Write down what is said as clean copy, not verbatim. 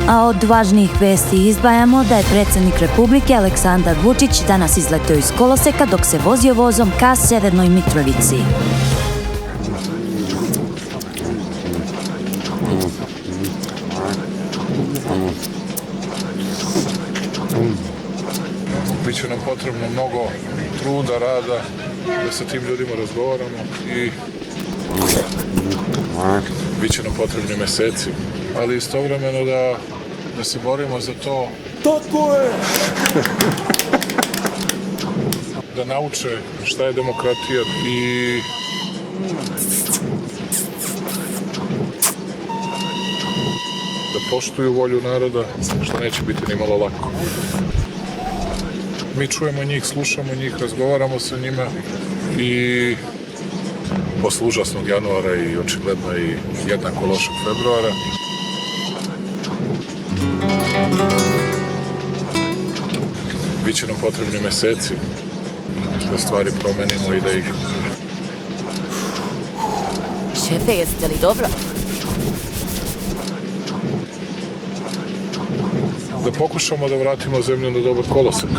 A od važnijih vesti izdvajamo da je predsjednik Republike Aleksandar Vučić danas izletio iz koloseka dok se vozio vozom ka Severnoj Mitrovici. Biće nam potrebno mnogo truda, rada, da sa tim ljudima razgovaramo i biće nam potrebni meseci, ali istovremeno da se borimo za to. Tako je! Da nauče šta je demokratija i da poštuju volju naroda, što neće biti ni malo lako. Mi čujemo njih, slušamo njih, razgovaramo sa njima i posle užasnog januara i očigledno i jednako lošeg februara biće nam potrebni meseci da stvari promenimo i da ih... Šefe, jeste li dobro? Da pokušamo da vratimo zemlju na dobar kolosek.